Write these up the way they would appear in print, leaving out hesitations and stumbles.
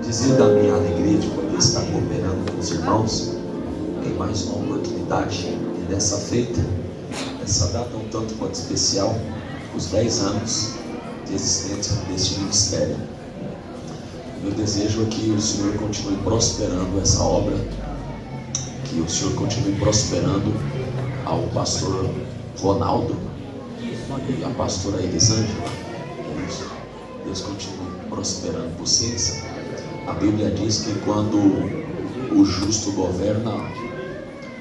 Dizer da minha alegria de poder estar cooperando com os irmãos em mais uma oportunidade. E nessa feita, essa data um tanto quanto especial, os 10 anos de existência deste ministério. Meu desejo é que o Senhor continue prosperando essa obra, que o Senhor continue prosperando ao pastor Ronaldo e a pastora Elisângela. Deus continue prosperando vocês. A Bíblia diz que quando o justo governa,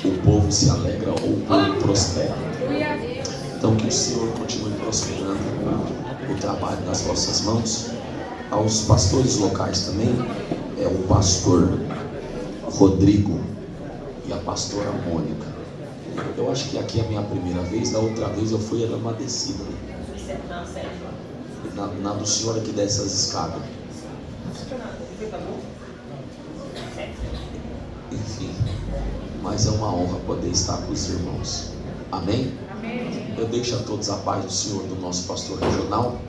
o povo se alegra ou o povo prospera. Então que o Senhor continue prosperando o trabalho nas vossas mãos. Aos pastores locais também, é o pastor Rodrigo e a pastora Mônica. Eu acho que aqui é a minha primeira vez, da outra vez eu fui numa descida. Na do senhor aqui dessas escadas. Enfim, mas é uma honra poder estar com os irmãos. Amém? Amém. Eu deixo a todos a paz do Senhor, do nosso pastor regional,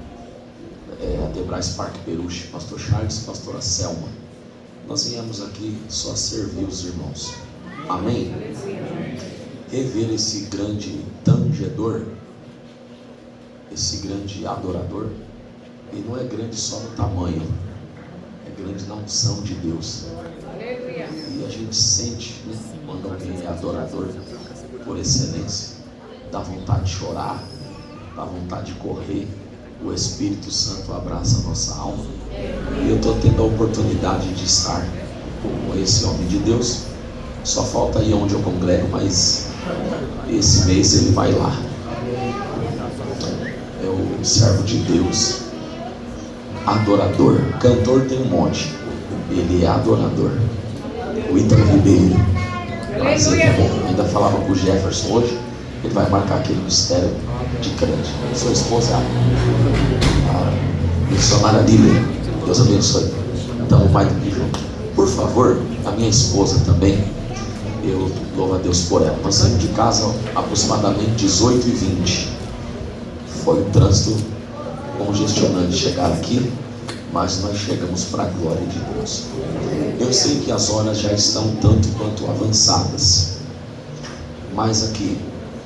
Adebrais Parque Peruche, pastor Charles, pastora Selma. Nós viemos aqui só servir os irmãos. Amém? Rever esse grande tangedor, esse grande adorador. E não é grande só no tamanho, é grande na unção de Deus. E a gente sente, né, quando alguém é adorador por excelência, dá vontade de chorar, dá vontade de correr. O Espírito Santo abraça a nossa alma. E eu estou tendo a oportunidade de estar com esse homem de Deus. Só falta aí onde eu congrego, mas esse mês ele vai lá. É o servo de Deus, adorador. Cantor tem um monte, ele é adorador. O Ítalo Ribeiro, prazer, tá bom? Ainda falava com o Jefferson hoje. Ele vai marcar aquele mistério de crente. Sua esposa é a missionária Lília. Deus abençoe. Então, o pai do Bijo, por favor, a minha esposa também, eu louvo a Deus por ela. Nós saímos de casa aproximadamente 18h20. Foi um trânsito congestionante chegar aqui, mas nós chegamos para a glória de Deus. Eu sei que as horas já estão tanto quanto avançadas, mas aqui,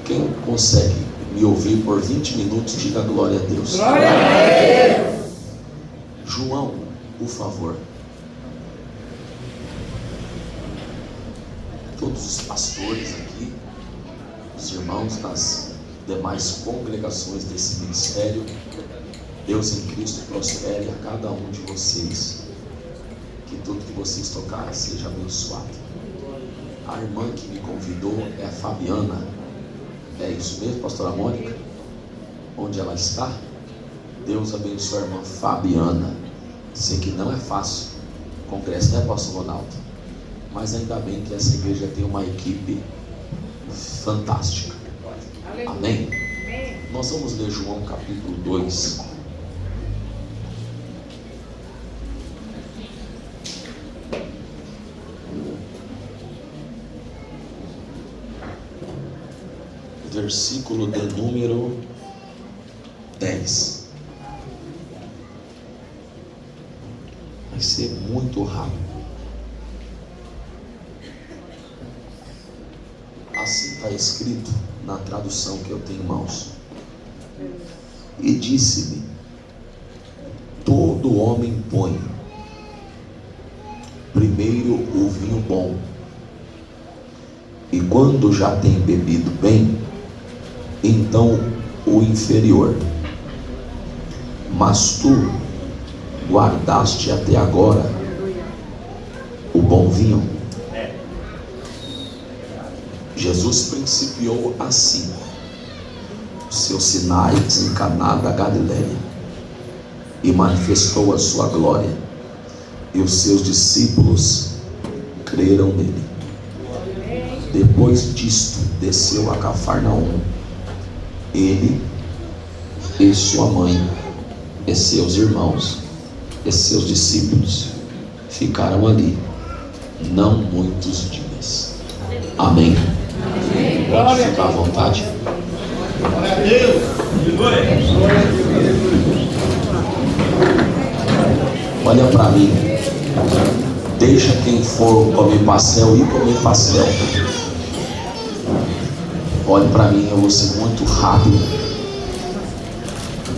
quem consegue me ouvir por 20 minutos, diga glória a Deus. Glória a Deus. João, por favor. Todos os pastores aqui, os irmãos das demais congregações desse ministério, Deus em Cristo prospere a cada um de vocês. Que tudo que vocês tocarem seja abençoado. A irmã que me convidou é a Fabiana. É isso mesmo, pastora Mônica? Onde ela está? Deus abençoe a irmã Fabiana. Sei que não é fácil o congresso, né, pastor Ronaldo? Mas ainda bem que essa igreja tem uma equipe fantástica. Amém? Nós vamos ler João capítulo 2. Versículo de número 10. Vai ser muito rápido. Assim está escrito na tradução que eu tenho em mãos. E disse-me: todo homem põe primeiro o vinho bom, e quando já tem bebido bem, então o inferior. Mas tu guardaste até agora o bom vinho. Jesus principiou assim os seus sinais em Caná da Galileia e manifestou a sua glória, e os seus discípulos creram nele. Depois disto desceu a Cafarnaum, ele e sua mãe e seus irmãos e seus discípulos ficaram ali não muitos dias. Amém. Pode ficar à vontade. Glória a Deus. Olha para mim. Deixa quem for comer pastel ir comer pastel. Olhe para mim, eu vou ser muito rápido,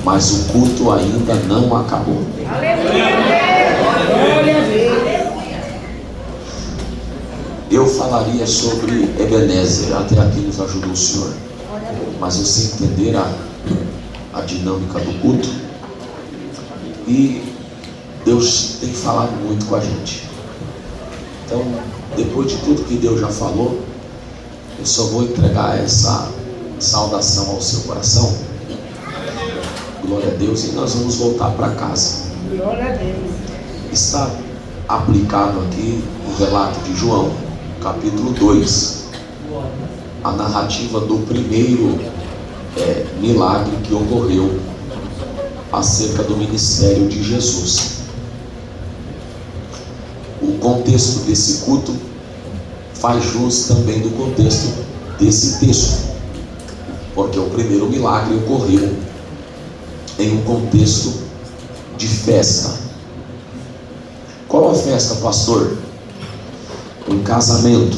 mas o culto ainda não acabou. Eu falaria sobre Ebenezer, até aqui nos ajudou o Senhor, mas você entender a dinâmica do culto, e Deus tem falado muito com a gente. Então, depois de tudo que Deus já falou, eu só vou entregar essa saudação ao seu coração. Glória a Deus. E nós vamos voltar para casa. Glória a Deus. Está aplicado aqui o relato de João, capítulo 2, a narrativa do primeiro milagre que ocorreu acerca do ministério de Jesus. O contexto desse culto faz jus também do contexto desse texto, porque o primeiro milagre ocorreu em um contexto de festa. Qual a festa, pastor? Um casamento,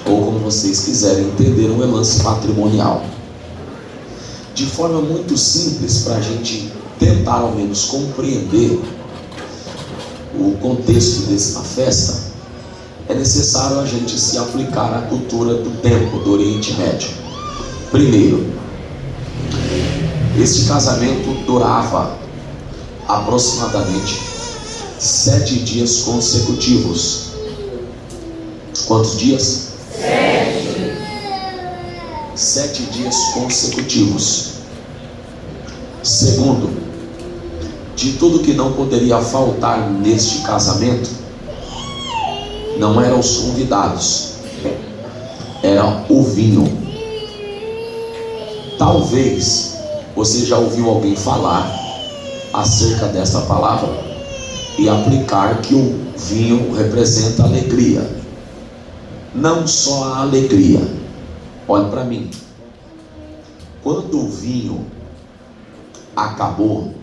ou como vocês quiserem entender, um lance matrimonial. De forma muito simples, para a gente tentar ao menos compreender o contexto dessa festa, é necessário a gente se aplicar à cultura do tempo do Oriente Médio. Primeiro, este casamento durava aproximadamente 7 dias consecutivos. Quantos dias? 7 dias consecutivos. Segundo, de tudo que não poderia faltar neste casamento, não eram os convidados, era o vinho. Talvez você já ouviu alguém falar acerca desta palavra e aplicar que o vinho representa alegria. Não só a alegria. Olhe para mim. Quando o vinho acabou,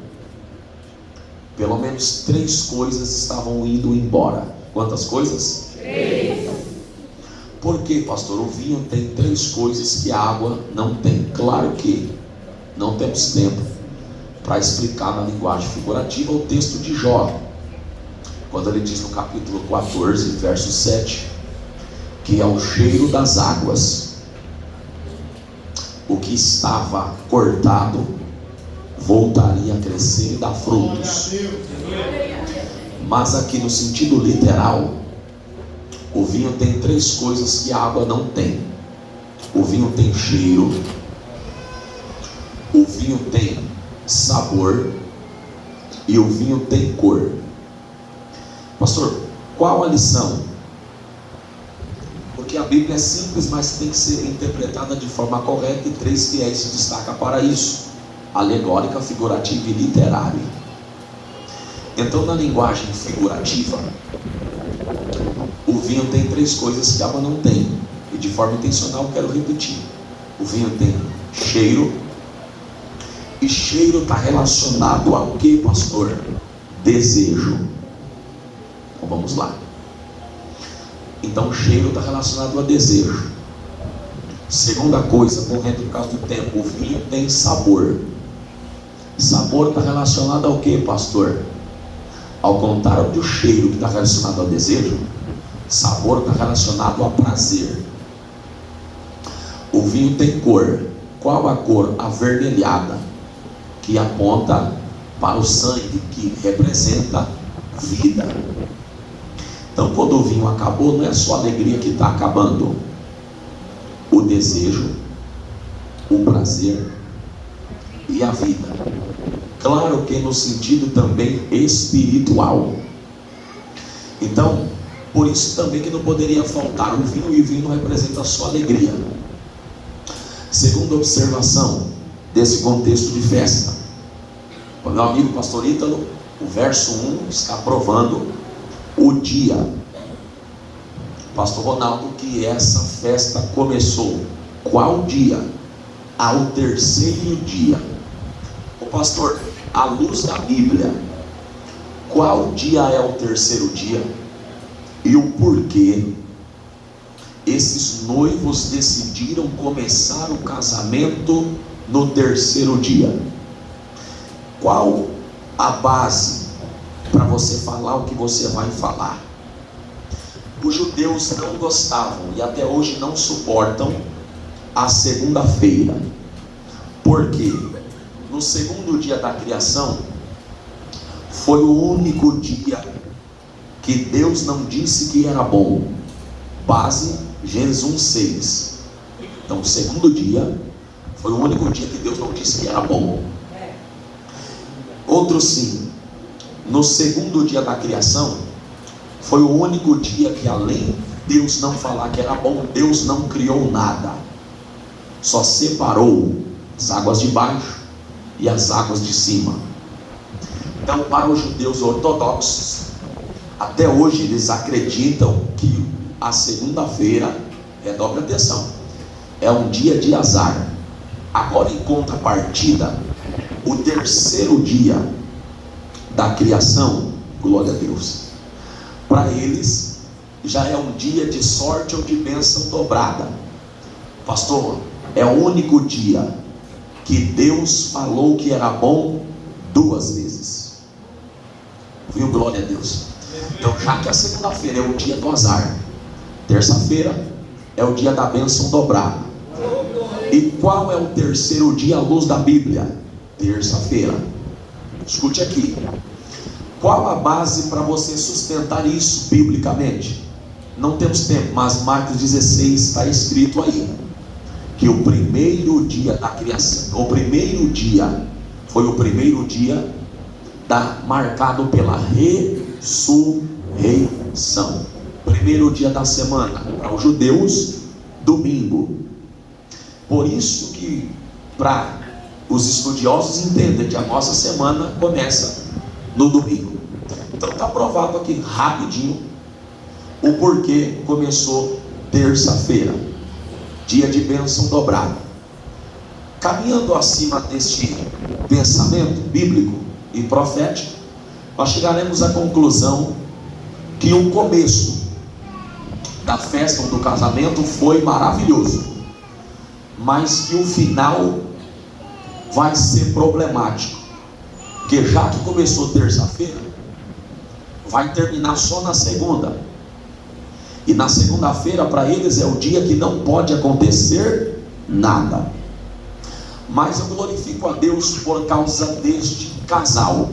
pelo menos 3 coisas estavam indo embora. Quantas coisas? 3. Por que, pastor? O vinho tem 3 coisas que a água não tem. Claro que não temos tempo para explicar na linguagem figurativa o texto de Jó, quando ele diz no capítulo 14, verso 7, que é o cheiro das águas. O que estava cortado voltaria a crescer e dar frutos. Mas aqui no sentido literal, o vinho tem 3 coisas que a água não tem. O vinho tem cheiro, o vinho tem sabor e o vinho tem cor. Pastor, qual a lição? Porque a Bíblia é simples, mas tem que ser interpretada de forma correta, e 3 fiéis se destacam para isso: alegórica, figurativa e literária. Então, na linguagem figurativa, o vinho tem 3 coisas que a água não tem, e de forma intencional eu quero repetir. O vinho tem cheiro, e cheiro está relacionado ao que, pastor? Desejo. Então vamos lá. Então cheiro está relacionado a desejo. Segunda coisa, correndo por causa do tempo, o vinho tem sabor. Sabor está relacionado ao que, pastor? Ao contrário do cheiro, que está relacionado ao desejo, sabor está relacionado a prazer. O vinho tem cor. Qual a cor? Avermelhada, que aponta para o sangue, que representa vida. Então, quando o vinho acabou, não é só a alegria que está acabando, o desejo, o prazer e a vida. Claro que no sentido também espiritual. Então, por isso também que não poderia faltar o vinho, e o vinho representa só alegria. Segunda observação desse contexto de festa, o meu amigo pastor Ítalo, o verso 1 está provando o dia, pastor Ronaldo, que essa festa começou. Qual dia? Ao 3º dia. O pastor, à luz da Bíblia, qual dia é o terceiro dia e o porquê esses noivos decidiram começar o casamento no terceiro dia? Qual a base para você falar o que você vai falar? Os judeus não gostavam e até hoje não suportam a segunda-feira, porque no segundo dia da criação foi o único dia que Deus não disse que era bom. Base Gênesis 1:6. Então o segundo dia foi o único dia que Deus não disse que era bom. Outro sim, no segundo dia da criação foi o único dia que, além de Deus não falar que era bom, Deus não criou nada, só separou as águas de baixo e as águas de cima. Então, para os judeus ortodoxos, até hoje eles acreditam que a segunda-feira, dobre atenção, é um dia de azar. Agora, em contrapartida, o terceiro dia da criação, glória a Deus, para eles já é um dia de sorte ou de bênção dobrada. Pastor, é o único dia que Deus falou que era bom duas vezes. Viu? Glória a Deus. Então, já que a segunda-feira é o dia do azar, terça-feira é o dia da bênção dobrada. E qual é o terceiro dia à luz da Bíblia? Terça-feira. Escute aqui. Qual a base para você sustentar isso biblicamente? Não temos tempo, mas Marcos 16 está escrito aí que o primeiro dia da criação, o primeiro dia foi o primeiro dia marcado pela ressurreição. Primeiro dia da semana para os judeus, domingo. Por isso que para os estudiosos entendem que a nossa semana começa no domingo. Então está provado aqui rapidinho o porquê começou terça-feira, dia de bênção dobrada. Caminhando acima deste pensamento bíblico e profético, nós chegaremos à conclusão que o começo da festa ou do casamento foi maravilhoso, mas que o final vai ser problemático, porque já que começou terça-feira, vai terminar só na segunda, e na segunda-feira para eles é o dia que não pode acontecer nada. Mas eu glorifico a Deus por causa deste casal,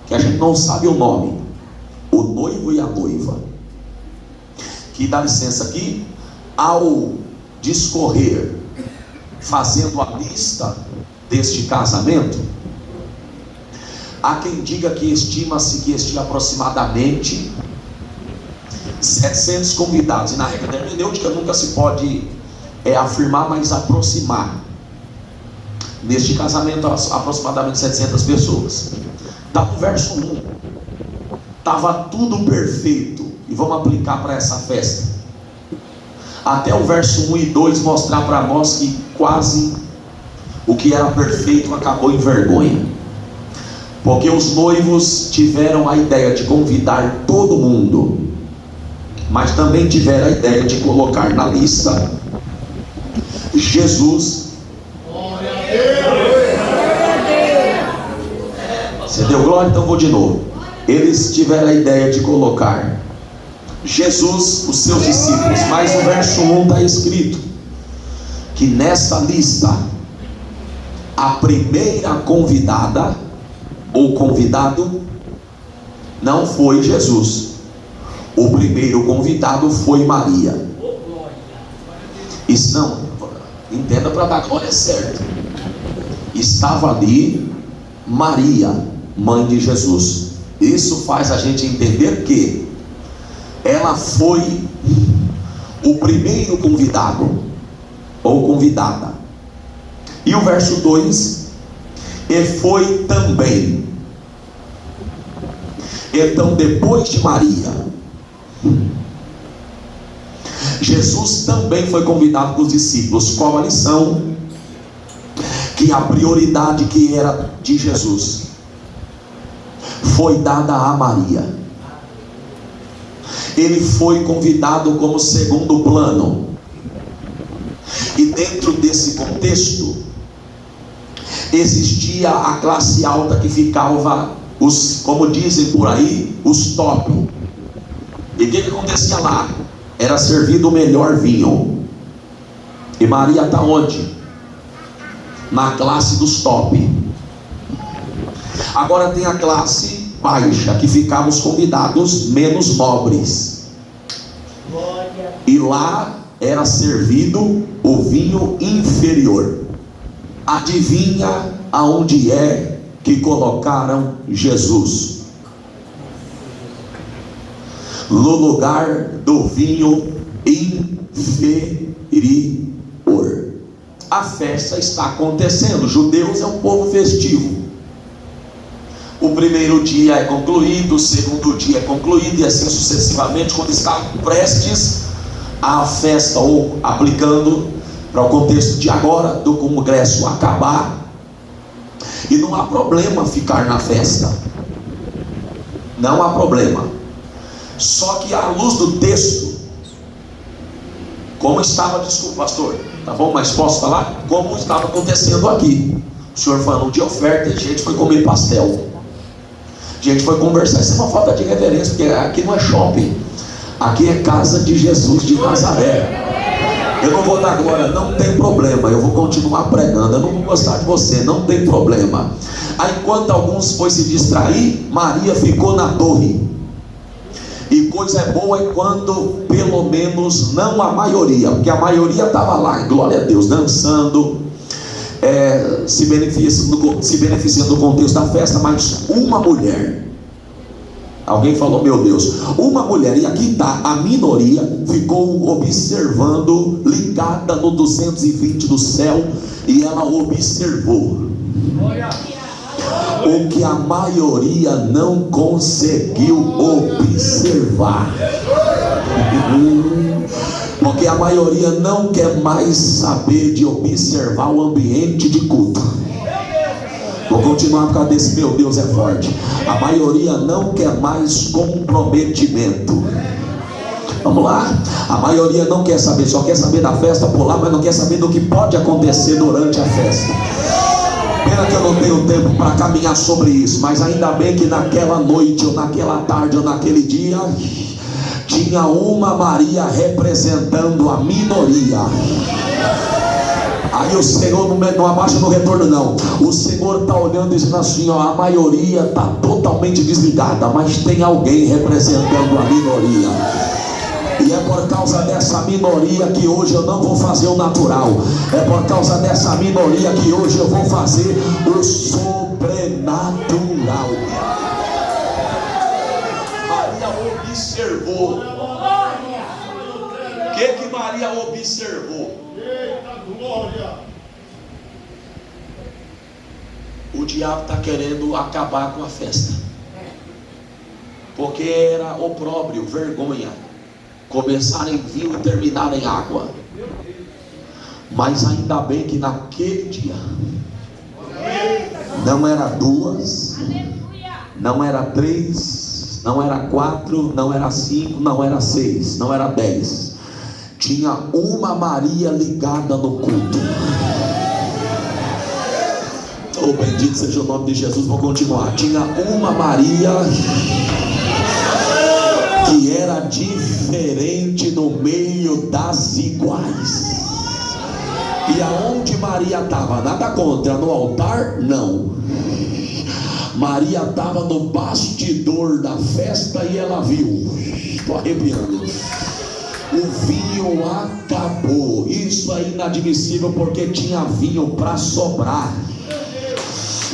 que a gente não sabe o nome, o noivo e a noiva, que, dá licença aqui, ao discorrer, fazendo a lista deste casamento, há quem diga que estima-se que este aproximadamente 700 convidados, e na regra da hermenêutica nunca se pode afirmar, mas aproximar. Neste casamento, aproximadamente 700 pessoas. Está no verso 1. Estava tudo perfeito. E vamos aplicar para essa festa. Até o verso 1 e 2 mostrar para nós que quase o que era perfeito acabou em vergonha. Porque os noivos tiveram a ideia de convidar todo mundo, mas também tiveram a ideia de colocar na lista Jesus. Você deu glória? Então vou de novo. Eles tiveram a ideia de colocar Jesus, os seus discípulos, mas no verso 1 está escrito que nessa lista a primeira convidada ou convidado não foi Jesus. O primeiro convidado foi Maria. Isso não, entenda para dar glória certa. Estava ali Maria, mãe de Jesus. Isso faz a gente entender que ela foi o primeiro convidado ou convidada. E o verso 2, e foi também. Então, depois de Maria, Jesus também foi convidado com os discípulos. Qual a lição? Que a prioridade que era de Jesus foi dada a Maria. Ele foi convidado como segundo plano. E dentro desse contexto, existia a classe alta que ficava, como dizem por aí, os top. E o que acontecia lá? Era servido o melhor vinho. E Maria está onde? Na classe dos top. Agora tem a classe baixa, que ficavam os convidados menos nobres. E lá era servido o vinho inferior. Adivinha aonde é que colocaram Jesus? No lugar do vinho inferior. A festa está acontecendo. Judeus é um povo festivo. O primeiro dia é concluído, o segundo dia é concluído, e assim sucessivamente, quando está prestes a festa, ou aplicando para o contexto de agora, do congresso acabar. E não há problema ficar na festa, não há problema. Só que à luz do texto, como estava, desculpa pastor, tá bom, mas posso falar? Como estava acontecendo aqui. O senhor falou de oferta, a gente foi comer pastel, a gente foi conversar. Isso é uma falta de reverência, porque aqui não é shopping, aqui é casa de Jesus de Nazaré. Eu não vou dar glória, não tem problema, eu vou continuar pregando, eu não vou gostar de você, não tem problema. Aí enquanto alguns foi se distrair, Maria ficou na torre. E coisa é boa é quando pelo menos não a maioria, porque a maioria estava lá, glória a Deus, dançando, se beneficiando do contexto da festa, mas uma mulher, alguém falou, meu Deus, uma mulher, e aqui está, a minoria ficou observando, ligada no 220 do céu, e ela observou o que a maioria não conseguiu observar. Porque a maioria não quer mais saber de observar o ambiente de culto. Vou continuar por causa desse, meu Deus, é forte. A maioria não quer mais comprometimento. Vamos lá. A maioria não quer saber, só quer saber da festa, pular, mas não quer saber do que pode acontecer durante a festa. Pena que eu não tenho tempo para caminhar sobre isso, mas ainda bem que naquela noite, ou naquela tarde, ou naquele dia, tinha uma Maria representando a minoria. Aí o Senhor não abaixa no retorno não. O Senhor está olhando e dizendo assim, ó, a maioria está totalmente desligada, mas tem alguém representando a minoria. E é por causa dessa minoria que hoje eu não vou fazer o natural. É por causa dessa minoria que hoje eu vou fazer o sobrenatural. Maria observou. O que Maria observou? Eita glória! O diabo está querendo acabar com a festa, porque era opróbrio, vergonha começar em vinho e terminar em água. Mas ainda bem que naquele dia não era 2, não era 3, não era 4, não era 5, não era 6, não era 10. Tinha uma Maria ligada no culto. Oh, bendito seja o nome de Jesus. Vou continuar. Tinha uma Maria que era diferente no meio das iguais. E aonde Maria estava? Nada contra, no altar? Não. Maria estava no bastidor da festa e ela viu. Estou arrepiando. O vinho acabou. Isso é inadmissível, porque tinha vinho para sobrar.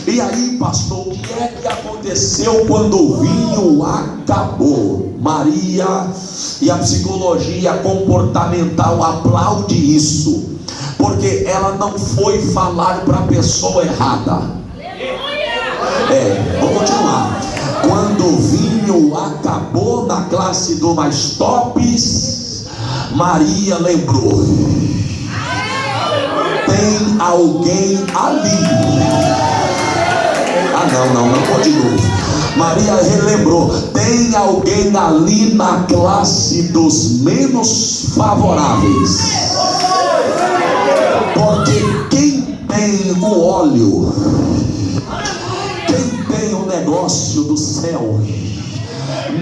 E aí, pastor, o que é que aconteceu quando o vinho acabou? Maria, e a psicologia comportamental aplaude isso, porque ela não foi falar para a pessoa errada. Vou continuar. Quando o vinho acabou na classe do mais tops, Maria lembrou: tem alguém ali. Não continua. Maria relembrou: tem alguém ali na classe dos menos favoráveis, porque quem tem o óleo, quem tem o negócio do céu,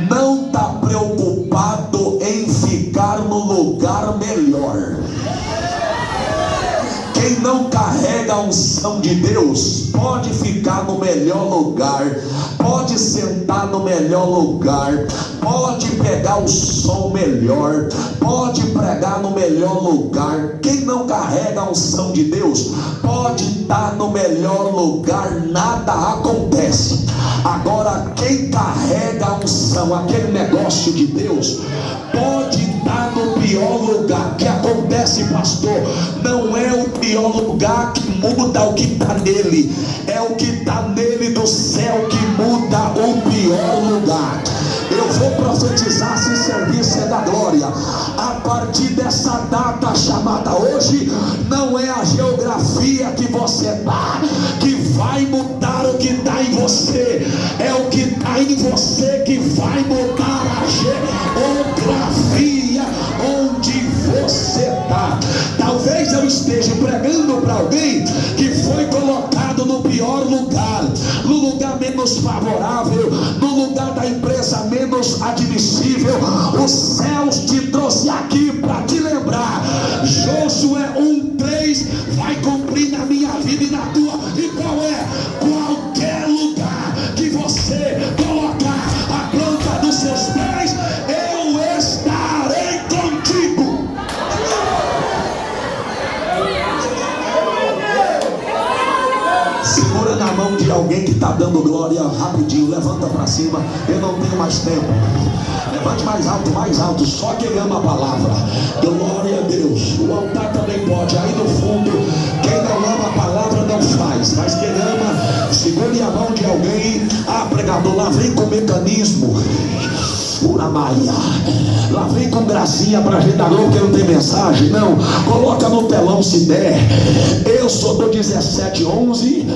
não está preocupado em ficar no lugar melhor. Quem não carrega a unção de Deus pode ficar no melhor lugar, pode sentar no melhor lugar, pode pegar o som melhor, pode pregar no melhor lugar. Quem não carrega a unção de Deus pode estar no melhor lugar, nada acontece. Agora, quem carrega a unção, aquele negócio de Deus, pode estar no pior lugar. O que acontece, pastor? Não é o pior lugar que muda o que está nele, é o que está nele do céu que muda o pior lugar. Eu vou profetizar, se serviço é da glória. A partir dessa data chamada hoje, não é a geografia que você está que vai mudar o que está em você, é o que está em você que vai mudar a geografia onde você está. Talvez eu esteja pregando para alguém que foi colocado no pior lugar, no lugar menos favorável, no lugar da empresa menos admissível. Os céus te trouxe aqui para te lembrar: Josué 1:3 vai cumprir na minha vida e na tua. E qual é? Qualquer lugar que você colocar a planta dos seus pés, eu estarei contigo. Segura na mão de alguém que está dando glória rapidinho, levanta para cima. Eu não tenho mais tempo. Levante mais alto, só quem ama a palavra. Glória a Deus. O altar também pode. Aí no fundo, quem não ama a palavra não faz, mas quem ama, segure a mão de alguém. Ah, pregador, lá vem com mecanismo. Uramaia, lá vem com gracinha pra gente dar louco que não tem mensagem. Não, coloca no telão se der. Eu sou do 1711,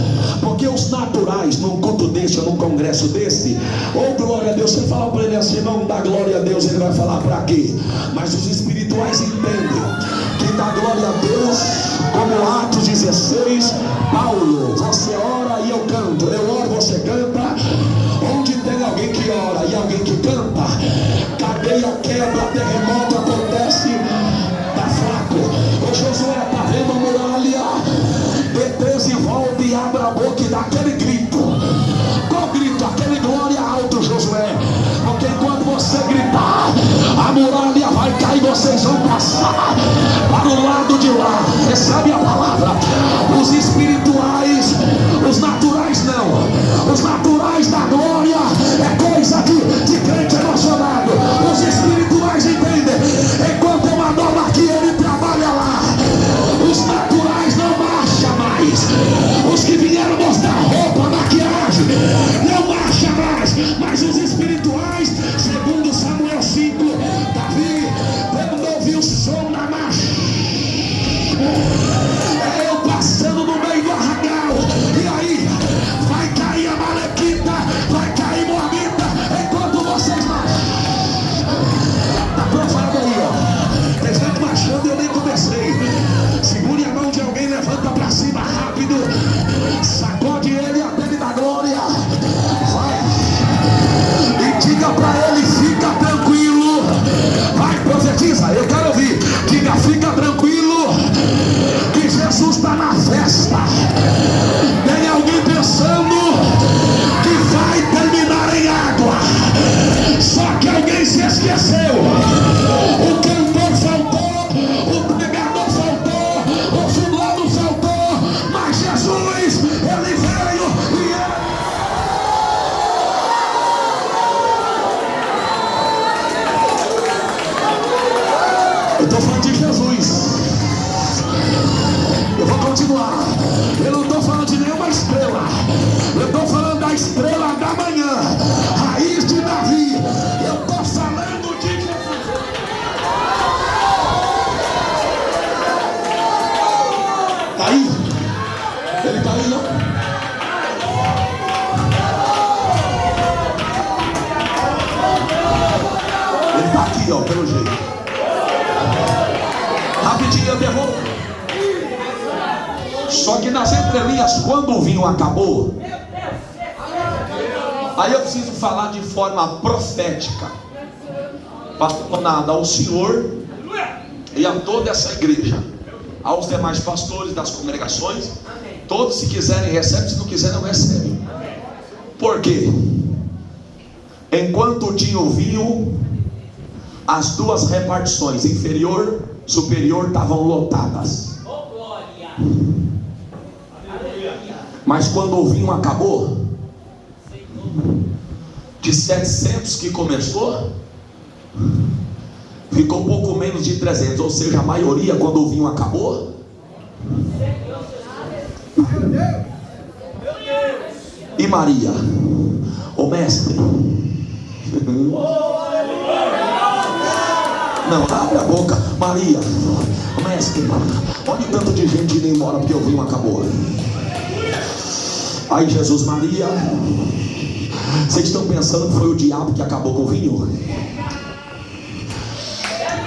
porque os naturais num culto desse ou num congresso desse, oh glória a Deus, você fala para ele assim, não dá glória a Deus, ele vai falar para quê? Mas os espirituais entendem que dá glória a Deus, como Atos 16, Paulo, você ora e eu canto, eu oro, você canta. Onde tem alguém que ora e alguém que canta, cadeia quebra, terremoto acontece. Tá fraco. Ô Josué, tá vendo a muralha? Depois e volta e abra a boca e dá aquele grito. Qual grito? Aquele glória alto, Josué. Porque enquanto você gritar, a muralha vai cair, vocês vão passar para o lado de lá. Recebe a palavra. Os espirituais, os naturais não. Os naturais da glória é coisa de crente emocionado. Os espirituais entendem. Enquanto eu adoro aqui, ele trabalha lá. Os naturais não marcham mais. Os que vieram mostrar roupa, maquiagem, não marcham mais. Mas os espirituais, segundo Samuel 5, Davi, quando ouviu o som da marcha, é eu passando no meio do arraial. E aí, vai cair a Malequita, vai cair Moabita, enquanto vocês marcham. Tá provado aí, ó. Tem gente marchando e eu nem comecei. Segure a mão de alguém, levanta pra cima rápido. Sacode ele até ele dar glória. Vai. E diga pra ele, fica tranquilo. Vai, profetiza, eu quero ouvir. Diga, fica tranquilo, que Jesus está na festa. Tem alguém pensando que vai terminar em água, só que alguém se esqueceu. O cantor faltou, o pregador faltou, o fulano faltou, mas Jesus, ele veio e eu estou falando de Jesus. Eu vou continuar. Eu não estou falando de nenhuma estrela. Eu estou falando da estrela da manhã, raiz de Davi. Eu estou falando de Está aqui, ó, pelo jeito. Rapidinho eu derrubo. Só que nas entrelinhas, quando o vinho acabou, aí eu preciso falar de forma profética. Pastor Nada, ao Senhor e a toda essa igreja, aos demais pastores das congregações, todos, se quiserem recebem, se não quiserem não recebem. Por quê? Enquanto tinha o vinho, as duas repartições, inferior e superior, estavam lotadas. Mas quando o vinho acabou, de 700 que começou, ficou pouco menos de 300. Ou seja, a maioria, quando o vinho acabou. E Maria, o mestre, não, abre a boca. Maria, o mestre, olha o tanto de gente indo embora porque o vinho acabou. Aí Jesus, Maria, vocês estão pensando que foi o diabo que acabou com o vinho?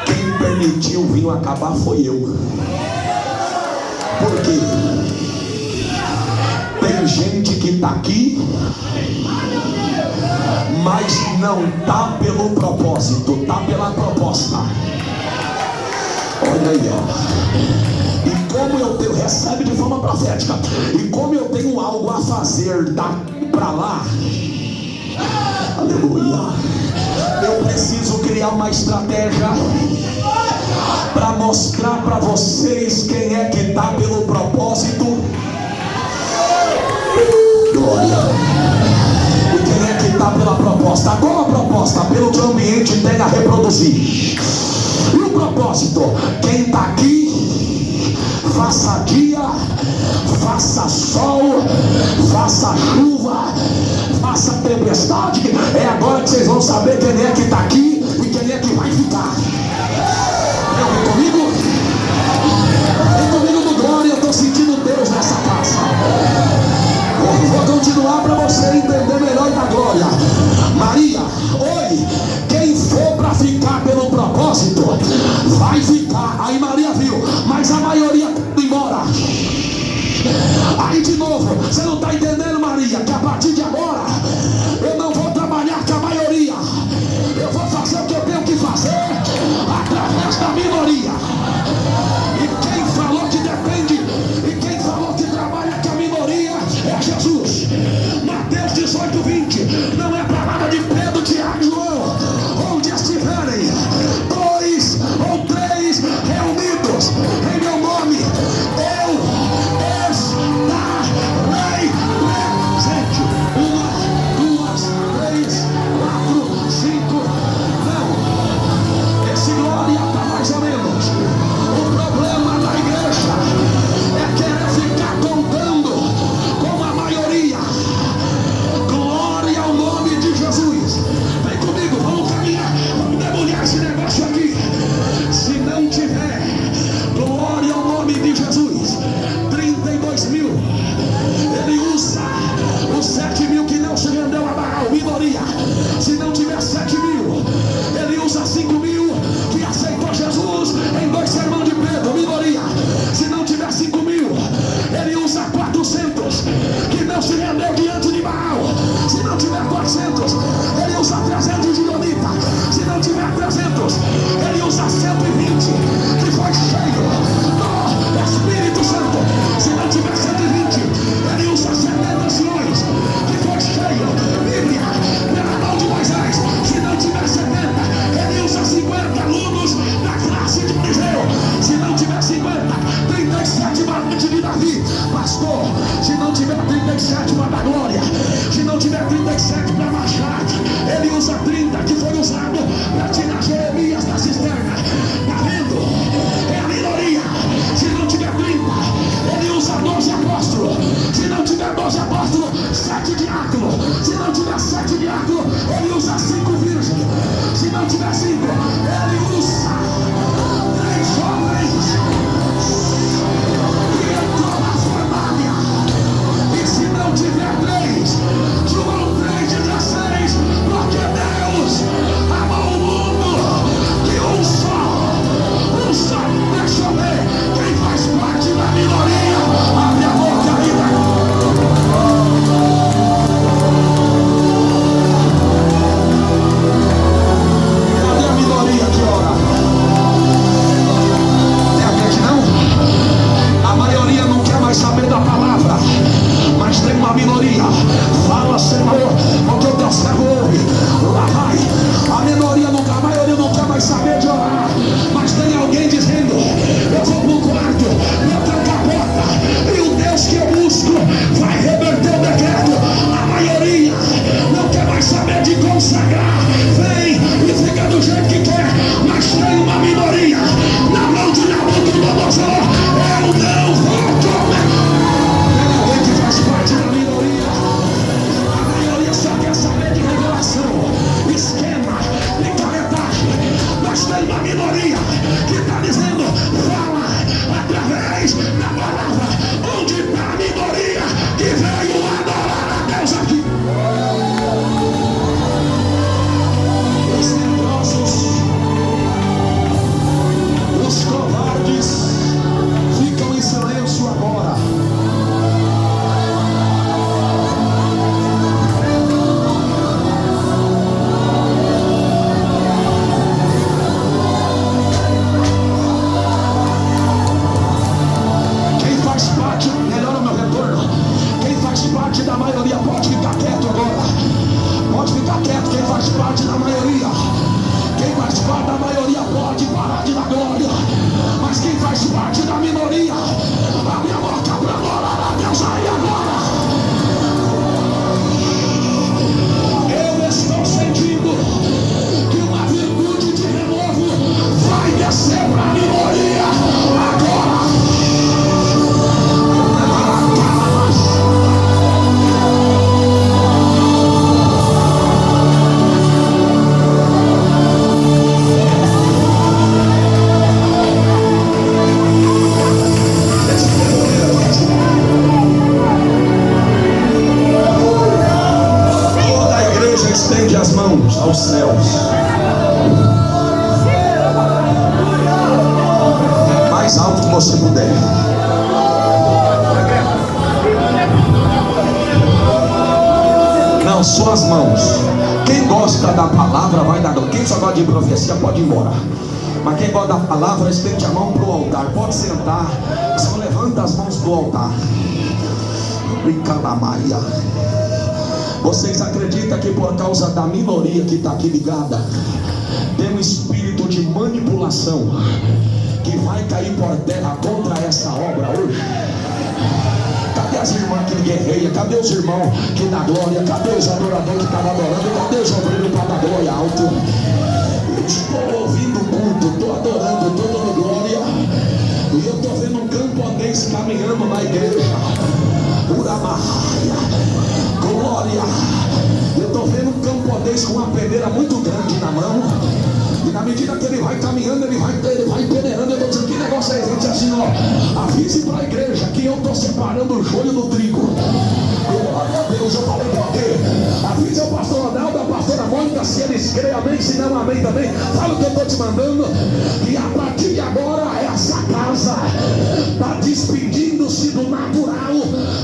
Quem permitiu o vinho acabar foi eu. Por quê? Tem gente que está aqui, mas não está pelo propósito, está pela proposta. Olha aí, ó. E como eu tenho, recebe de forma profética, e como eu tenho algo a fazer daqui para lá, aleluia, eu preciso criar uma estratégia para mostrar para vocês quem é que está pelo propósito. Glória. E quem é que está pela proposta? Qual a proposta? Pelo que o ambiente tem a reproduzir. E o propósito? Quem está aqui, faça dia, faça sol, faça chuva, faça tempestade. É agora que vocês vão saber quem é que está aqui e quem é que vai ficar. Vem comigo? Vem comigo no glória. Eu estou sentindo Deus nessa casa. Vou continuar para você entender melhor da glória. Maria, oi, quem for para ficar pelo propósito vai ficar. Aí Maria viu, mas a maioria indo embora. Aí de novo, você não está entendendo, Maria, que a partir de agora eu não vou trabalhar com a maioria, eu vou fazer o que eu tenho que fazer através da minoria. E quem falou que depende, e quem falou que trabalha com a minoria é Jesus. Mateus 18:20, não é palavra de Pedro, Tiago e João. Onde estiverem 2 ou 3 reunidos em meu nome, eu estarei presente. 1, 2, 3, 4, 5. Não, esse glória está mais ou menos. O problema da igreja é querer ficar contando com a maioria. Glória ao nome de Jesus. Vem comigo, vamos caminhar, vamos debulhar esse negócio aqui. Se não tiver glória ao nome de Jesus, 32 mil, ele usa os 7 mil que não se rendeu a Baal, minoria. Se não tiver 7 mil, ele usa 5 mil que aceitou Jesus em 2 sermões de Pedro, minoria. Se não tiver 5 mil, ele usa 400 que não se rendeu diante de Baal. Se não tiver 400, ele usa 300 de Jonita. Se não tiver 300, ele usa 120 que foi cheio do Espírito Santo. Se não tiver 120, ele usa 70 anciões que foi cheio, Bíblia, pela mão de Moisés. Se não tiver 70, ele usa 50 alunos da classe de Eliseu. Se não tiver 50, 37 valentes de Davi. Pastor, se não tiver 37 para dar glória, se não tiver 37 para marchar, ele usa 30 que foi usado para tirar Jeremias da cisterna. parte da maioria pode parar de dar glória, mas quem faz parte da minoria, abre a boca para adorar a Deus aí agora. Eu estou sentindo que uma virtude de renovo vai descer para a minoria agora. Estende as mãos aos céus, mais alto que você puder. Não, suas mãos. Quem gosta da palavra vai dar. Quem só gosta de profecia pode ir embora. Mas quem gosta da palavra, estende a mão para o altar. Pode sentar, só levanta as mãos para o altar. Maria. Vocês acreditam que por causa da minoria que está aqui ligada, tem um espírito de manipulação que vai cair por terra contra essa obra hoje? Cadê as irmãs que guerreiam? Cadê os irmãos que dá glória? Cadê os adoradores que estavam adorando? Cadê os obreiros para dar glória alto? Eu estou ouvindo o culto, estou adorando, estou dando glória, e eu estou vendo um camponês caminhando na igreja. Glória. Eu estou vendo um camponês com uma peneira muito grande na mão, e na medida que ele vai caminhando, ele vai peneirando. Eu estou dizendo, que negócio é esse? Ele diz assim, ó, avise para a igreja que eu estou separando o joio do trigo. Glória a Deus. Eu falei para quê? Avise ao pastor Ronaldo, a pastora Mônica, se eles creem, amém, se não, amém também. Fala o que eu estou te mandando, e a partir de agora essa casa está despedindo-se do natural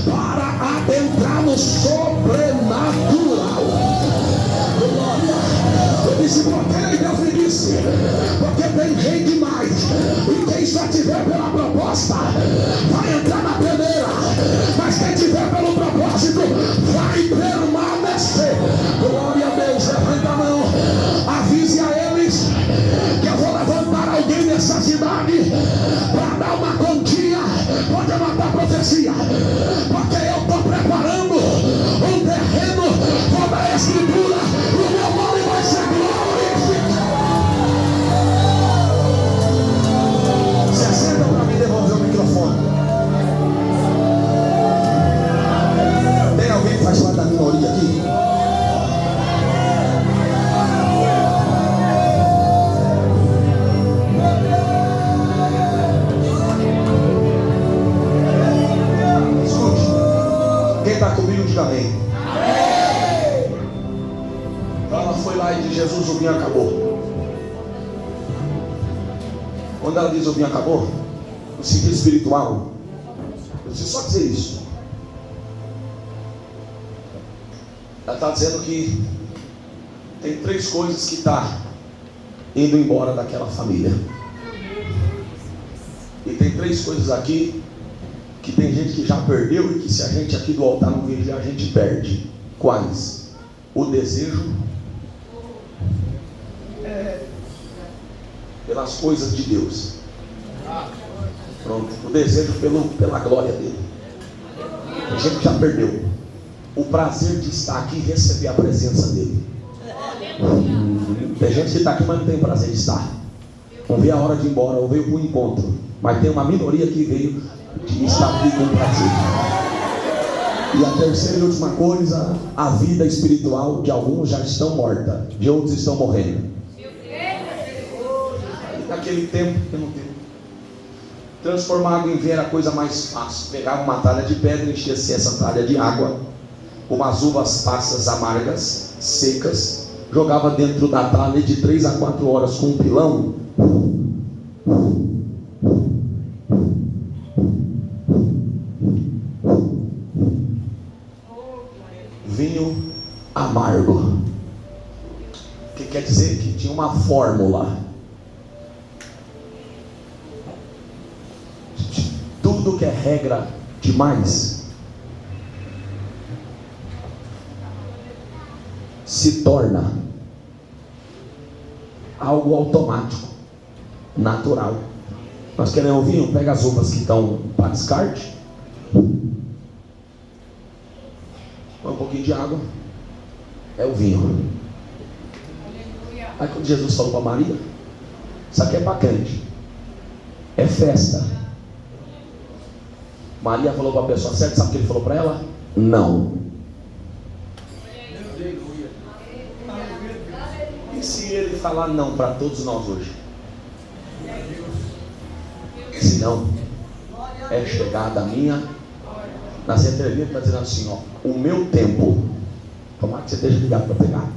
para adentrar no sobrenatural. Glória. Eu disse, porque Deus me disse, porque tem rei demais, e quem só tiver pela proposta vai entrar na peneira, mas quem tiver pelo propósito vai permanecer. Glória a Deus. Levanta a mão, avise a eles que eu vou levantar alguém nessa cidade para dar uma quantia. Pode anotar a profecia, porque eu estou preparando um terreno toda a escritura, o meu nome vai ser glorificado. Se acenda para me devolver o microfone. Tem alguém que faz parte da minoria aqui? Está comigo, diga amém. Ela foi lá e disse, Jesus, o vinho acabou. Quando ela diz o vinho acabou, no sentido espiritual, eu preciso só dizer isso. Ela está dizendo que tem 3 coisas que está indo embora daquela família. E tem 3 coisas aqui que tem gente que já perdeu, e que se a gente aqui do altar não vigiar, a gente perde. Quais? O desejo pelas coisas de Deus. Pronto. O desejo pela glória dele. Tem gente que já perdeu o prazer de estar aqui e receber a presença dele. Tem gente que está aqui, mas não tem prazer de estar. Não vê a hora de ir embora, ou veio para o encontro. Mas tem uma minoria que veio de estar aqui com prazer. E a terceira e última coisa, a vida espiritual de alguns já estão morta, de outros estão morrendo. E naquele tempo, transformar água em vinho era a coisa mais fácil. Pegava uma talha de pedra, enchia-se essa talha de água, umas uvas passas amargas, secas, jogava dentro da talha de 3 a 4 horas com um pilão. Vinho amargo, que quer dizer que tinha uma fórmula. Tudo que é regra demais se torna algo automático, natural. Nós queremos o vinho? Pega as uvas que estão para descarte, põe um pouquinho de água, é o vinho. Aí quando Jesus falou para Maria, isso aqui é para crente, é festa. Maria falou para a pessoa certa, sabe o que ele falou para ela? Não. E se ele falar não para todos nós hoje? Se não, é chegada a minha. Nas entrevistas está dizendo assim, ó, o meu tempo, tomara que você esteja ligado para pegar,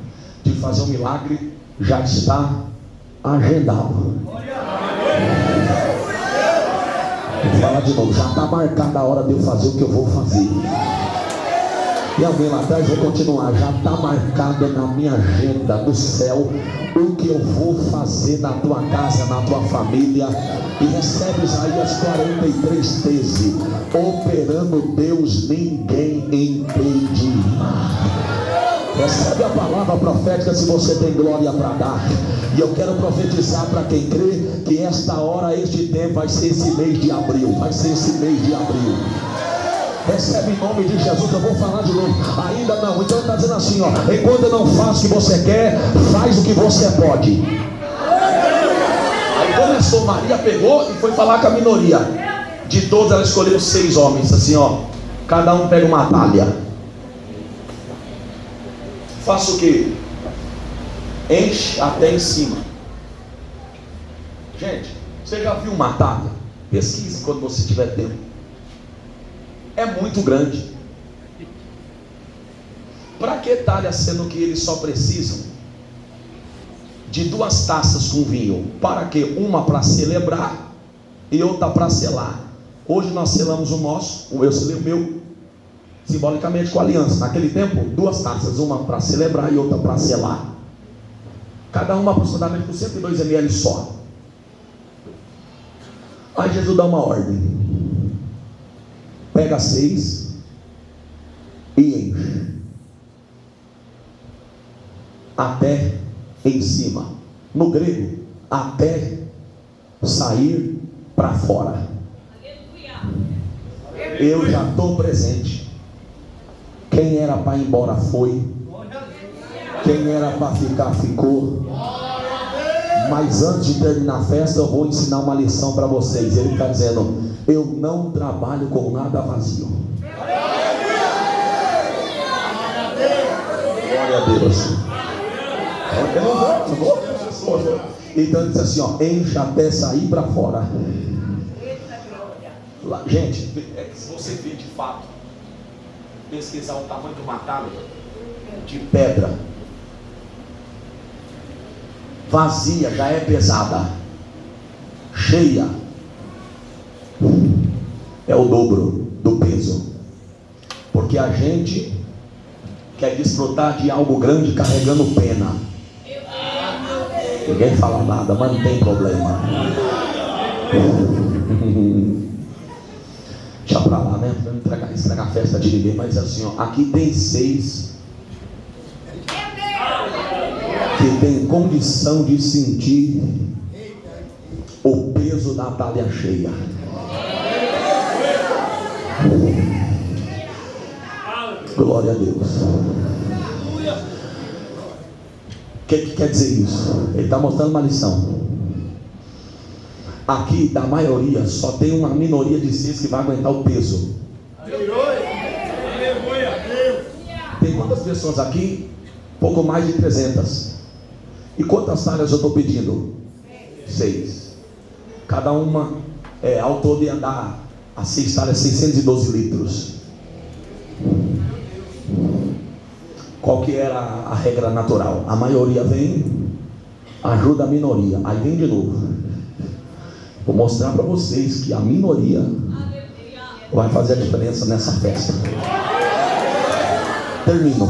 de fazer um milagre já está agendado. Vou falar de novo, já está marcada a hora de eu fazer o que eu vou fazer. E alguém lá atrás, vou continuar, já está marcado na minha agenda do céu o que eu vou fazer na tua casa, na tua família. E recebe Isaías 43:13, operando Deus, ninguém impedirá. Recebe a palavra profética se você tem glória para dar. E eu quero profetizar para quem crê que esta hora, este tempo vai ser esse mês de abril. Vai ser esse mês de abril. Recebe em nome de Jesus. Eu vou falar de novo. Ainda não. Então está dizendo assim, ó, enquanto eu não faço o que você quer, faz o que você pode. Aí começou, Maria pegou e foi falar com a minoria. De todos ela escolheu 6 homens. Assim, ó, cada um pega uma talha. Faça o que? Enche até em cima. Gente, você já viu uma talha? Pesquise quando você tiver tempo. É muito grande. Para que talha, sendo que eles só precisam de 2 taças com vinho? Para que? Uma para celebrar e outra para selar. Hoje nós selamos o nosso, o meu selei o meu, simbolicamente com a aliança. Naquele tempo, 2 taças, uma para celebrar e outra para selar. Cada uma aproximadamente com 102 ml só. Aí Jesus dá uma ordem. Pega 6 e enche até em cima. No grego, até sair para fora. Eu já estou presente. Quem era para ir embora foi. Quem era para ficar ficou. Mas antes de terminar a festa, eu vou ensinar uma lição para vocês. Ele está dizendo: eu não trabalho com nada vazio. Glória a Deus. Eu vou. Então ele diz assim, ó, enche até sair para fora. Lá, gente, é que se você vir de fato pesquisar o tamanho de uma talha de pedra vazia, já é pesada. Cheia é o dobro do peso. Porque a gente quer desfrutar de algo grande carregando pena. Ninguém fala nada, mas não tem problema. Deixa pra lá, né? Não estragar a festa de ninguém. Mas assim, ó, aqui tem 6 que tem condição de sentir o peso da talha cheia. Glória a Deus. O que quer dizer isso? Ele está mostrando uma lição. Aqui, da maioria, só tem uma minoria de 6 que vai aguentar o peso. Tem quantas pessoas aqui? Pouco mais de 300. E quantas talhas eu estou pedindo? 6. Cada uma, ao todo ia dar a 6 talhas 612 litros. Qual que era a regra natural? A maioria vem, ajuda a minoria, aí vem de novo. Vou mostrar para vocês que a minoria vai fazer a diferença nessa festa. Termino.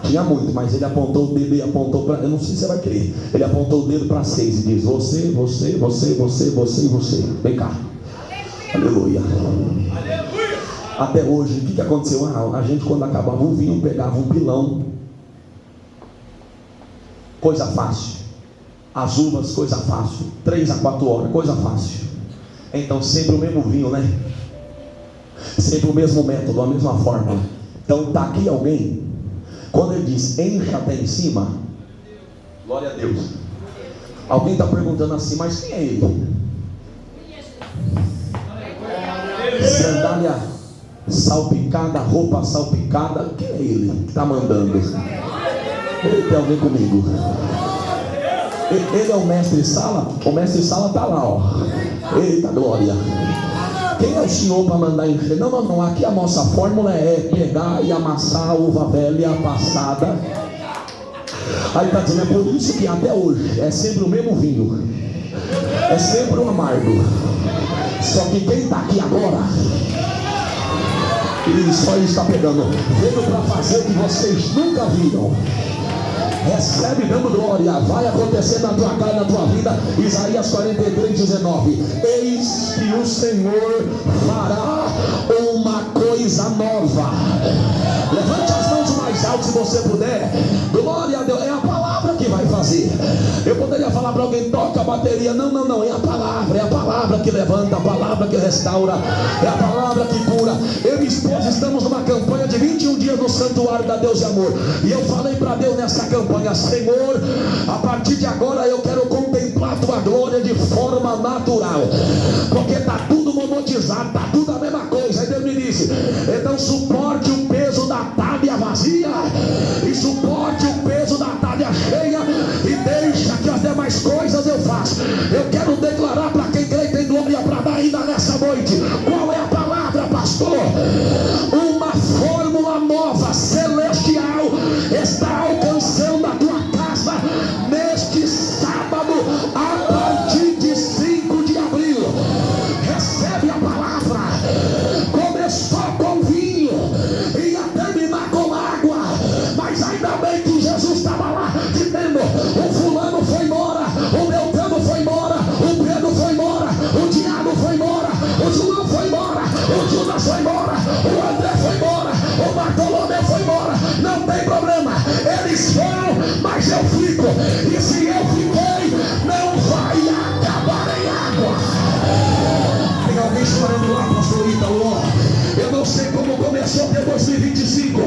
Tinha muito, mas ele apontou o dedo e apontou para... Eu não sei se você vai crer. Ele apontou o dedo para 6 e diz: você, você, você, você, você e você. Vem cá. Aleluia. Até hoje, o que aconteceu? A gente, quando acabava o vinho, pegava um pilão. Coisa fácil. As uvas, coisa fácil. 3 a 4 horas, coisa fácil. Então sempre o mesmo vinho, né? Sempre o mesmo método, a mesma fórmula. Então está aqui alguém, quando ele diz encha até em cima, glória a Deus. Alguém está perguntando assim, mas quem é ele? Sandália salpicada, roupa salpicada, quem é ele que está mandando? Ele tem alguém comigo? Ele é o mestre Sala? O mestre Sala está lá, ó. Eita glória! Quem é o senhor para mandar encher? Não, aqui a nossa fórmula é pegar e amassar a uva velha passada. Aí está dizendo, é por isso que até hoje é sempre o mesmo vinho, é sempre o amargo. Só que quem está aqui agora, isso aí está pegando, veio para fazer o que vocês nunca viram. Recebe dando glória, vai acontecer na tua casa, na tua vida. Isaías 43:19. Eis que o Senhor fará uma coisa nova. Levante as mãos mais alto se você puder. Glória a Deus, é a palavra que vai fazer. Eu poderia falar para alguém, toca a bateria. Não, é a palavra que levanta, a palavra que restaura, é a palavra que cura. Eu e minha esposa estamos numa campanha de 21 dias no Santuário da Deus e Amor. E eu falei para Deus nessa campanha, Senhor, a partir de agora eu quero contemplar a tua glória de forma natural, porque está tudo monotizado, está tudo a mesma coisa. Aí Deus me disse, então suporte o peso da talha vazia e suporte o peso da talha cheia e deixa que as demais coisas eu faço. Eu quero declarar para quem crê e tem glória para dar ainda nessa noite. Qual é a palavra, pastor? Uma fórmula nova, celestial, está alcançando a tua casa neste sábado, a partir de 5 de abril. Recebe a palavra. Começou com vinho, ia terminar com água, mas ainda bem que Jesus estava lá dizendo, o fulano foi embora, o Beltrano foi embora, o Pedro foi embora, o Diabo foi embora, o João foi embora, o Judas foi embora, o André foi embora, o Bartolomeu foi embora. Não tem problema, eles foram, mas eu fico, e se eu fiquei, não vai acabar em água. Tem alguém chorando lá, pastor Ítalo? Eu não sei como começou teu 2025,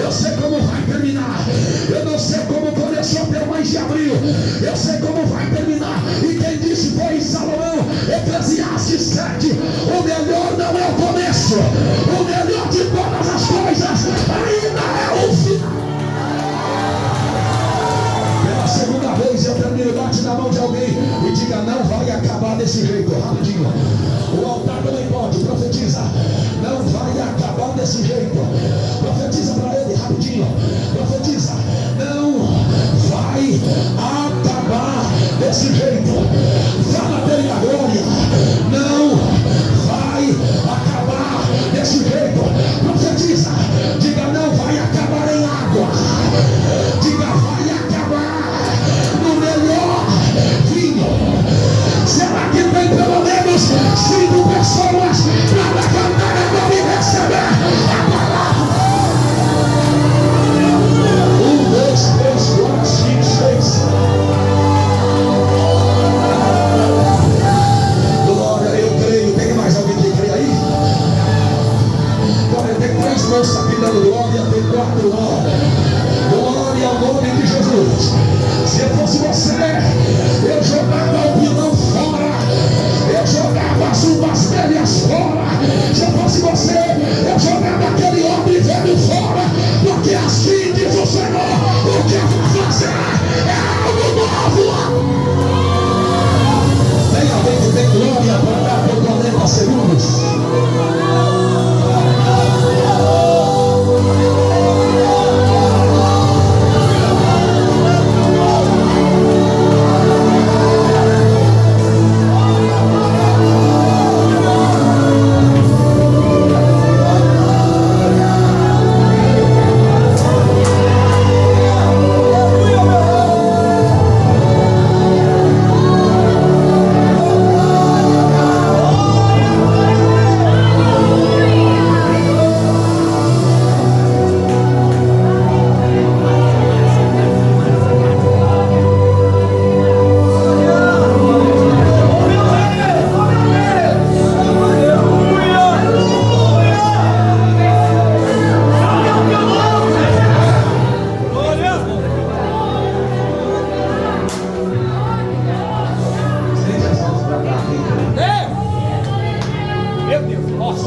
eu sei como vai terminar. Eu não sei como começou teu mês de abril, eu sei como vai terminar. E quem disse foi Salomão, Eclesiastes 7, o melhor não é o começo, o melhor de todas as coisas ainda é o final. Pela segunda vez eu termino, bate na mão de alguém e diga, não vai acabar desse jeito. Rapidinho, o altar também pode, profetiza, não vai acabar desse jeito. Profetiza para ele, rapidinho, profetiza, não vai acabar desse jeito. Fala dele a glória, não vai acabar desse jeito. Profetiza, diga, não vai acabar em água, diga, vai acabar no melhor vinho. Será que tem pelo menos 5 pessoas para levantar a mão e receber a palavra? 1, 2, 3, 4, 5, 6.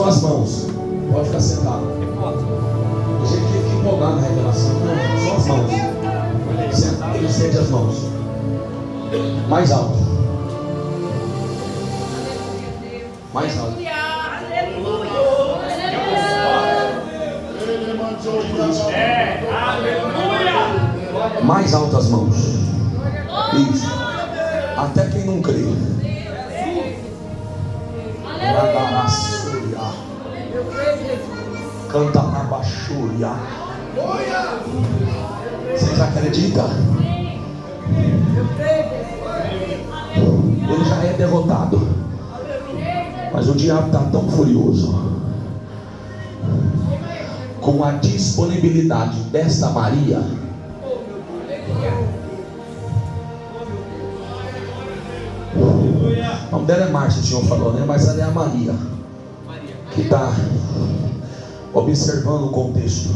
Suas mãos. Pode ficar sentado. O jeito que fica empolgado na revelação. Não, só as mãos. Ele sente as mãos. Mais alto. Mais alto. Mais alto as mãos. Isso. Até quem não crê. Canta na baixúria. Vocês acreditam? Ele já é derrotado. Mas o diabo está tão furioso com a disponibilidade desta Maria. O nome dela é Márcia, o senhor falou, né? Mas ela é a Maria, que está observando o contexto.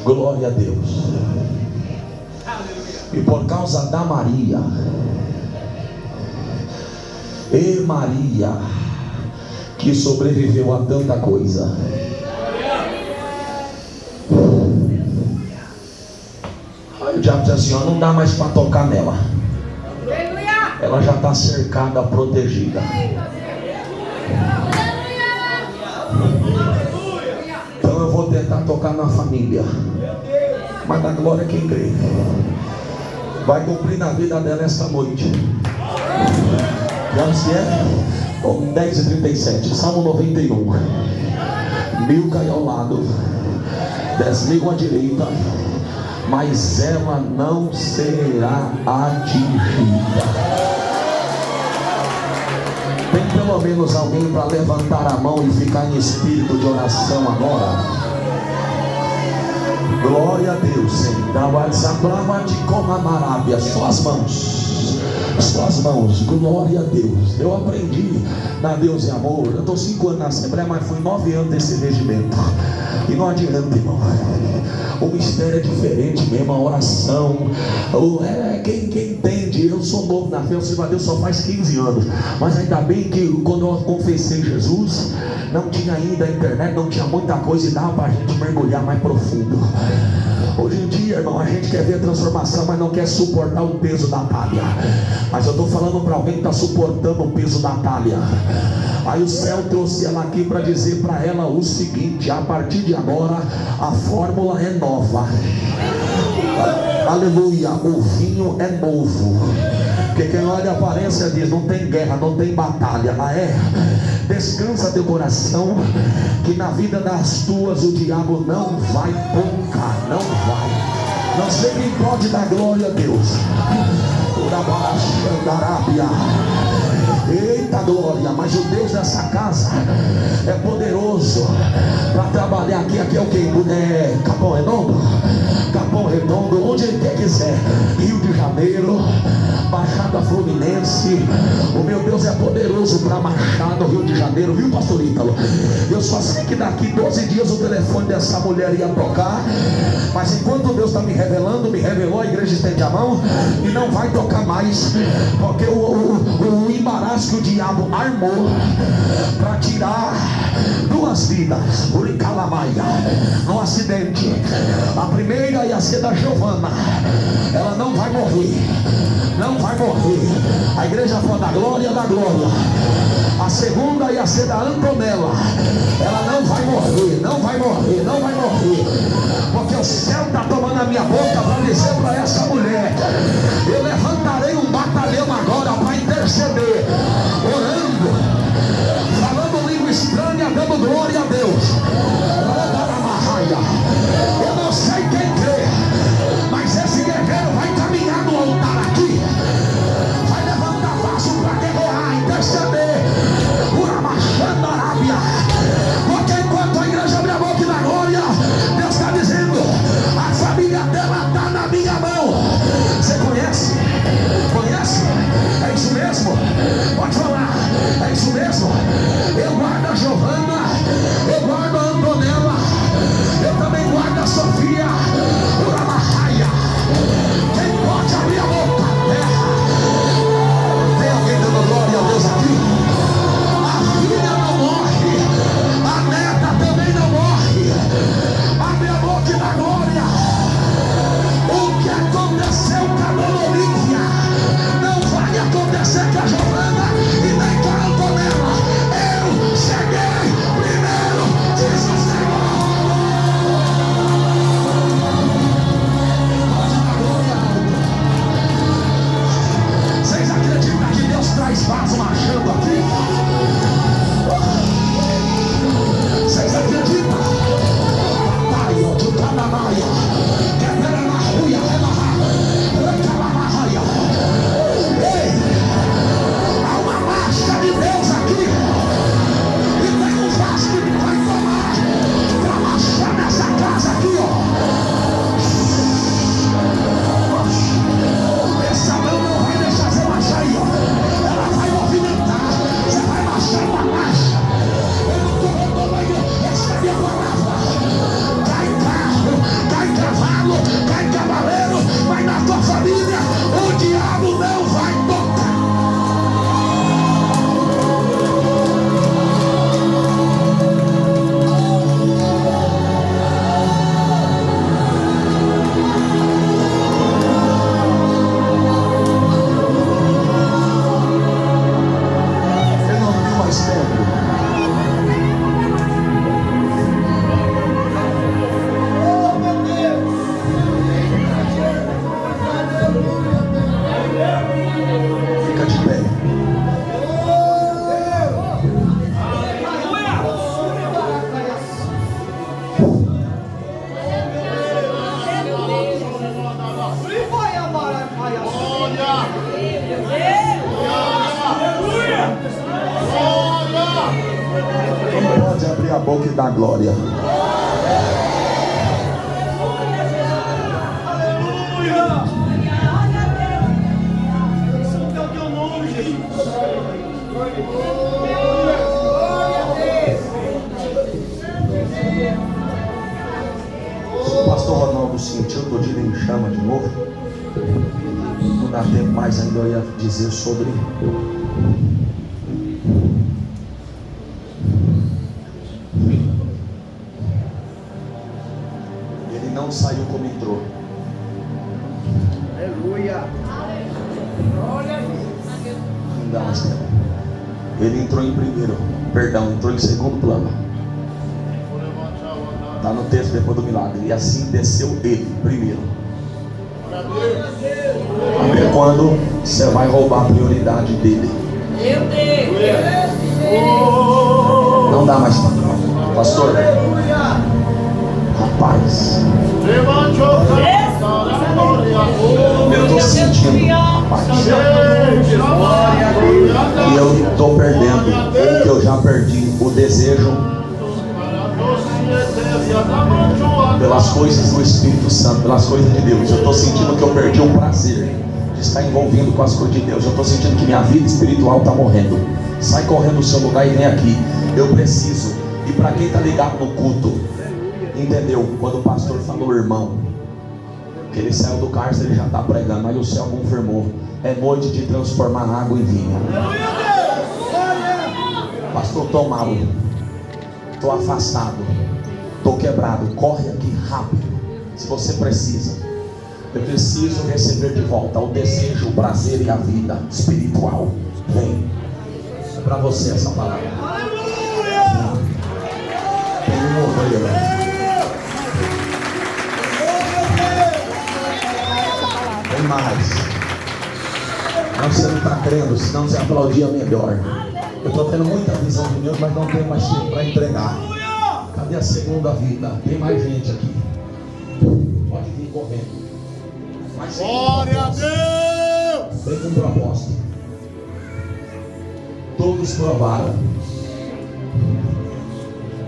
Glória a Deus. E por causa da Maria, e Maria, que sobreviveu a tanta coisa, aí o diabo diz assim, ó, não dá mais para tocar nela. Ela já está cercada, protegida. Então eu vou tentar tocar na família, mas da glória quem crê vai cumprir na vida dela esta noite. Já se é 10:37, Salmo 91. 1000 cai ao lado, 10.000 à direita, mas ela não será atingida. Tem pelo menos alguém para levantar a mão e ficar em espírito de oração agora? Glória a Deus, Senhor. Suas mãos. Suas mãos. Glória a Deus. Eu aprendi na Deus e Amor. Eu estou 5 anos na Assembleia, mas fui 9 anos desse regimento. E não adianta, irmão. O mistério é diferente mesmo, a oração. Quem entende, eu sou novo na fé, eu sirvo a Deus só faz 15 anos. Mas ainda bem que quando eu confessei Jesus, não tinha ainda a internet, não tinha muita coisa e dava para a gente mergulhar mais profundo. Hoje em dia, irmão, a gente quer ver a transformação, mas não quer suportar o peso da talha. Mas eu estou falando para alguém que está suportando o peso da talha. Aí o céu trouxe ela aqui para dizer para ela o seguinte: a partir de agora a fórmula é nova. Aleluia, o vinho é novo. Porque quem olha a aparência diz, não tem guerra, não tem batalha. Descansa teu coração, que na vida das tuas o diabo não vai tocar, não vai. Não sei quem pode dar glória a Deus. Eita glória, mas o Deus dessa casa é poderoso para trabalhar aqui. Aqui é o que? Capão Redondo? Capão Redondo, onde ele quer quiser. Rio de Janeiro, Baixada Fluminense. O meu Deus é poderoso para Machado, Rio de Janeiro, viu, pastor Ítalo? Eu só sei que daqui 12 dias o telefone dessa mulher ia tocar. Mas enquanto Deus está me revelando, me revelou, a igreja estende a mão e não vai tocar mais. Porque o embaraço que o diabo armou para tirar 2 vidas, Uricalamaia, no acidente. A primeira ia ser da Giovana. Ela não vai morrer. Não vai morrer. A igreja foi da glória, da glória. A segunda ia ser da Antonella. Ela não vai morrer. Não vai morrer. Não vai morrer. Porque o céu está tomando a minha boca para dizer para essa mulher: eu levantarei um batalhão agora para interceder, orando, falando língua estranha, dando glória a Deus. Eu não sei quem crê, mas esse guerreiro vai caminhar no altar aqui, vai levantar vaso para guerrear, interceder, porque enquanto a igreja abre a boca da glória, Deus está dizendo: a família dela está na minha mão. Você conhece? a boca e dá glória. Se o pastor Ronaldo sentiu que o dia me chama de novo, não dá tempo mais ainda, eu ia dizer sobre ele não saiu como entrou. Aleluia. Não dá mais tempo. Ele entrou em primeiro, perdão, entrou em segundo plano. Está no texto depois do milagre. E assim desceu ele primeiro. Até quando você vai roubar a prioridade dele? Não dá mais tempo, pastor. Rapaz, eu estou sentindo, rapaz, e eu estou perdendo o que eu já perdi, o desejo pelas coisas do Espírito Santo, pelas coisas de Deus. Eu estou sentindo que eu perdi o prazer de estar envolvido com as coisas de Deus. Eu estou sentindo que minha vida espiritual está morrendo. Sai correndo do seu lugar e vem aqui. Eu preciso. E para quem está ligado no culto, entendeu? Quando o pastor falou, irmão, que ele saiu do cárcere, ele já está pregando. Aí o céu confirmou: é noite de transformar água em vinho. Pastor, estou mal, estou afastado, estou quebrado. Corre aqui rápido, se você precisa. Eu preciso receber de volta o desejo, o prazer e a vida espiritual. Vem, é para você essa palavra. Tem um ovelha. Tem mais. Não, você não está crendo, senão você aplaudia melhor. Eu estou tendo muita visão de Deus, mas não tenho mais tempo para entregar. Cadê a segunda vida? Tem mais gente aqui. Pode vir correndo. Mas Glória a Deus! vem com propósito. Todos provaram.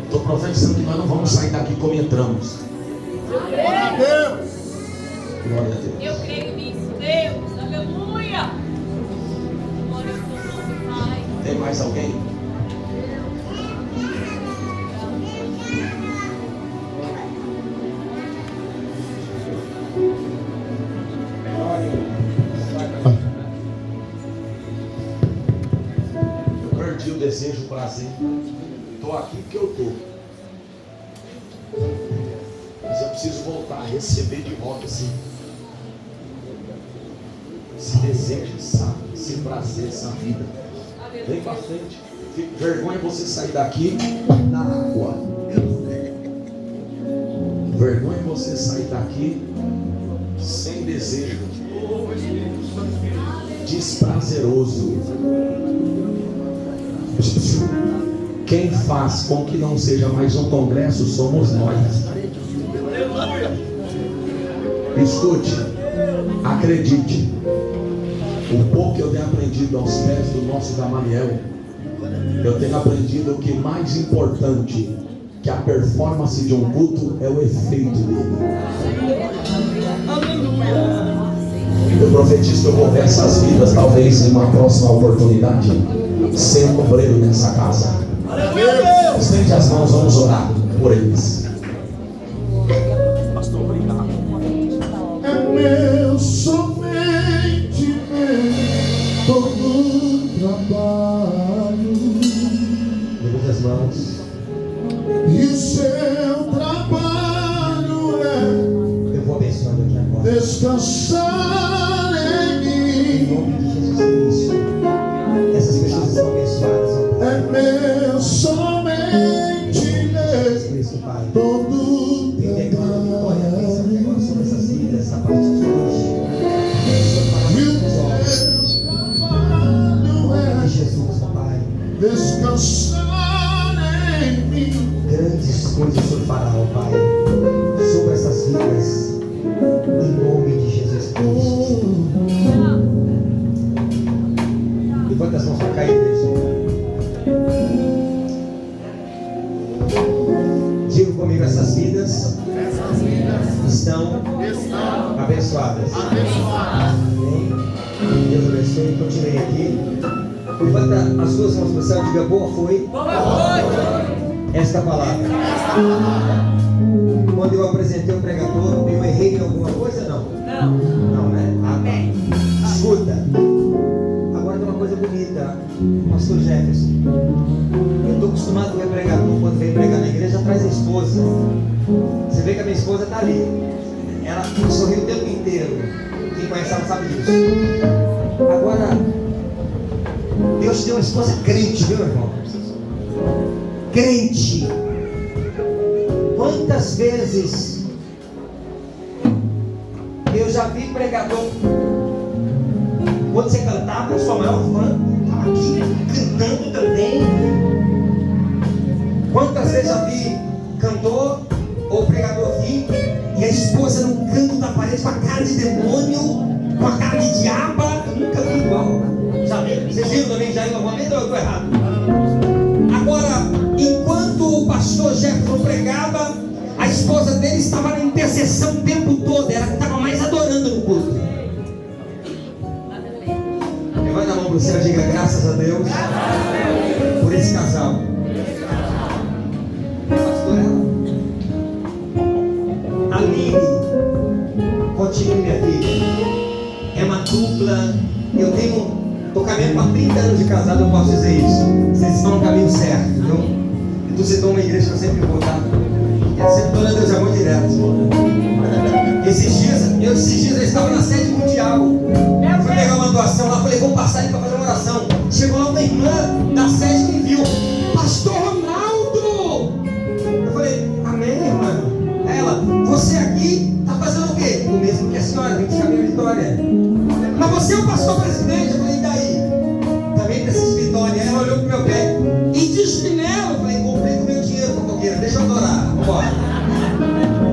Estou profetizando que nós não vamos sair daqui como entramos. Glória a Deus! Glória a Deus. Eu creio nisso, Deus, aleluia. Glória ao seu nome, Pai. Tem mais alguém? Eu perdi o desejo, o prazer. Estou aqui porque eu estou. Mas eu preciso voltar a receber de volta esse desejo, esse prazer, essa vida. Vem pra frente. Vergonha você sair daqui na água. Vergonha você sair daqui sem desejo, desprazeroso. Quem faz com que não seja mais um congresso somos nós. Escute, acredite. O pouco que eu tenho aprendido aos pés do nosso Gamaliel, eu tenho aprendido que mais importante que a performance de um culto é o efeito dele. Eu profetizo que eu vou ver essas vidas, talvez em uma próxima oportunidade, sendo obreiro nessa casa. Estende as mãos, vamos orar por eles. Pastor, obrigado. É meu, somente meu, todo trabalho. Levante as mãos. E o seu trabalho é Eu vou abençoando aqui agora. descansar em Em mim. nome de Jesus Cristo. Essas pessoas estão abençoadas. É meu, somente meu, Cristo, Pai. todo Eu declaro vitória, bênção e agora sobre essas vidas, essa parte de hoje. E o seu trabalho Em nome é de Jesus, Pai. descansar em mim. Grandes coisas o Senhor fará, ó Pai, sobre essas vidas, em nome de Jesus Cristo. Levanta as mãos para cá, igreja. comigo, essas vidas estão abençoadas. Amém? Deus abençoe. Continue aqui. Levanta as suas mãos para o céu e diga: boa foi esta palavra. Quando eu apresentei o pregador, eu errei em alguma coisa? Não, né? Amém. Escuta. Agora tem uma coisa bonita, pastor Jefferson. Eu estou acostumado a ver pregador, quando vem pregar na igreja, traz a esposa. Você vê que a minha esposa está ali. Ela sorriu o tempo inteiro. Quem conhece ela sabe disso. Agora, Deus deu uma esposa crente, viu, irmão? Crente. Quantas vezes eu já vi pregador, quando você cantava, eu sou a maior fã, estava aqui cantando também. Quantas vezes já vi cantor ou pregador vir e a esposa no canto da parede com a cara de demônio, com a cara de diaba? Eu nunca vi igual. Já vi? Vocês viram também já em alguma vez ou eu estou errado? Agora, enquanto o pastor Jefferson pregava, a esposa dele estava na intercessão o tempo todo. Ela estava mais adorando no culto. Levanta a mão para o céu e diga: graças a Deus por esse casal. Pastor, Aline, continue, minha filha. É uma dupla. Eu estou caminhando para 30 anos de casado, eu posso dizer isso. Vocês estão no caminho certo, viu? Então você toma uma igreja que eu sempre vou, tá? Eu sempre estou na Deus de Amor direto. Esses dias eu estava na sede mundial. Fui pegar uma doação lá, falei: vou passar aí para fazer uma oração. Chegou lá uma irmã da sede que me viu: Pastor Ronaldo! Eu falei: amém, irmã. Ela: você aqui está fazendo o quê? O mesmo que a senhora, vem de caminho Vitória. Mas você é o pastor presidente? Eu falei: e daí? Também preciso de Vitória. Ela olhou pro meu pé: e de chinelo? Eu falei: comprei com meu dinheiro, fofoqueira, deixa eu adorar. Vambora.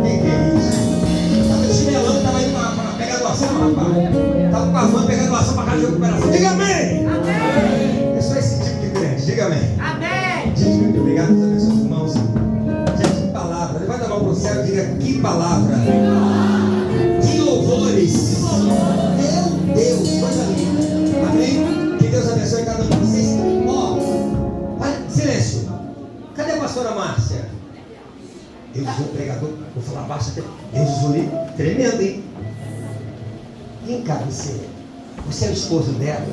Quem que é isso? Tava de chinelão, tava indo para pegar doação, rapaz. Tava com a van pegando doação para casa de recuperação. Diga amém! Amém! Eu sou esse tipo de crente, diga amém. Amém! Gente, muito obrigado, Deus abençoe os irmãos. Gente, que palavra. Levanta a mão pro céu e diga: que palavra. Que louvores. Meu Deus, coisa linda. Amém? Que Deus abençoe cada um de vocês. Ó, silêncio. Cadê a pastora Márcia? Deus usou o pregador. Vou falar baixo até. Deus usou ele tremendo, hein? Vem cá, você é o esposo dela?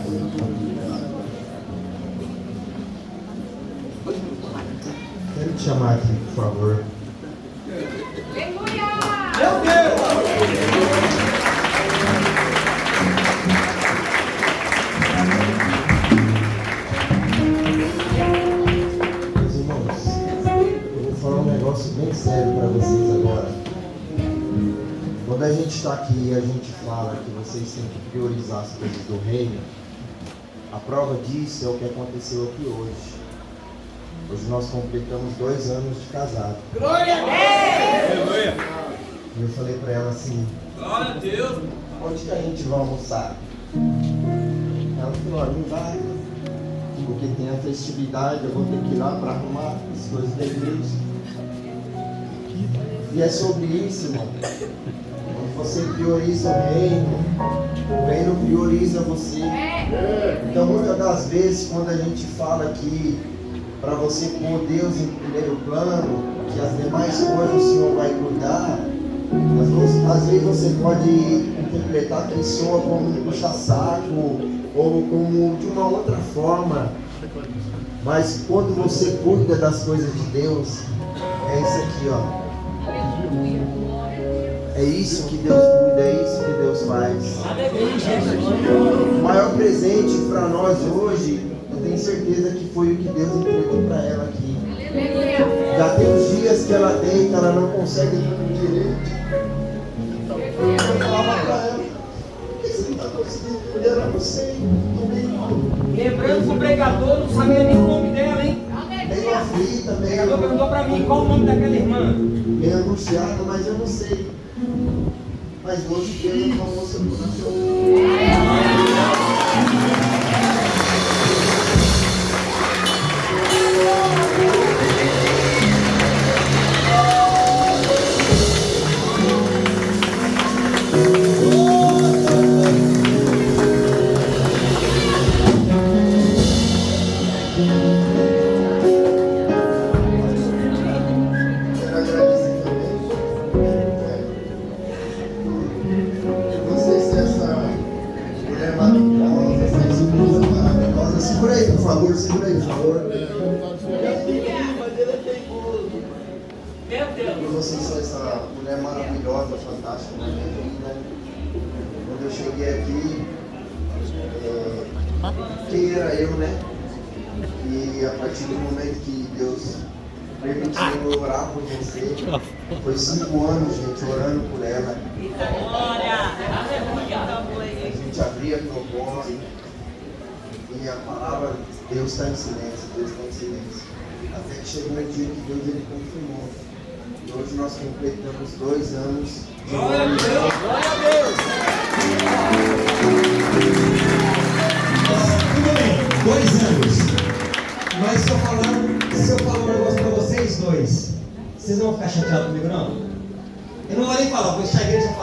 Quero te chamar aqui, por favor. Aleluia! Meu Deus! Meus irmãos, eu vou falar um negócio bem sério para vocês agora. Quando a gente está aqui e a gente fala que vocês têm que priorizar as coisas do reino, a prova disso é o que aconteceu aqui hoje. Hoje nós completamos 2 anos de casado. Glória a Deus! E eu falei para ela assim: Glória a Deus! onde que a gente vai almoçar? Ela falou: não vai, porque tem a festividade, eu vou ter que ir lá para arrumar as coisas da igreja. E é sobre isso, irmão. Quando você prioriza o reino prioriza você. Então, muitas das vezes, quando a gente fala que para você pôr Deus em primeiro plano, que as demais coisas o Senhor vai cuidar, às vezes você pode interpretar que soa como um puxa-saco ou como de uma outra forma, mas quando você cuida das coisas de Deus, é isso aqui, ó. É isso que Deus cuida, é isso que Deus faz. O maior presente para nós hoje, eu tenho certeza que foi o que Deus entregou para ela aqui. Já tem uns dias que ela deita, ela não consegue dormir direito. Eu falava para ela: por que você não está conseguindo dormir? Era você, domingo. Lembrando que o pregador não sabia nem o nome dela, hein? Meio aflita, O pregador perguntou para mim qual o nome daquela irmã. meio angustiada, mas eu não sei. Mas hoje Deus acalmou seu coração. favor, segura aí, por favor. Meu Deus. Por vocês são essa mulher maravilhosa, fantástica na minha vida. Quando eu cheguei aqui, quem era eu, né? E a partir do momento que Deus permitiu eu orar por você, foi 5 anos, gente, orando por ela. Glória. Aleluia. A gente abria propósito e a palavra Deus está em silêncio, Deus está em silêncio. Até que chegou um dia que Deus ele confirmou. E hoje nós completamos 2 anos de Glória a Deus! Glória a Deus! Tudo bem, 2 anos. Mas se eu falar um negócio para vocês dois, vocês não vão ficar chateados comigo, não? Eu não vou nem falar, vou deixar a igreja falar.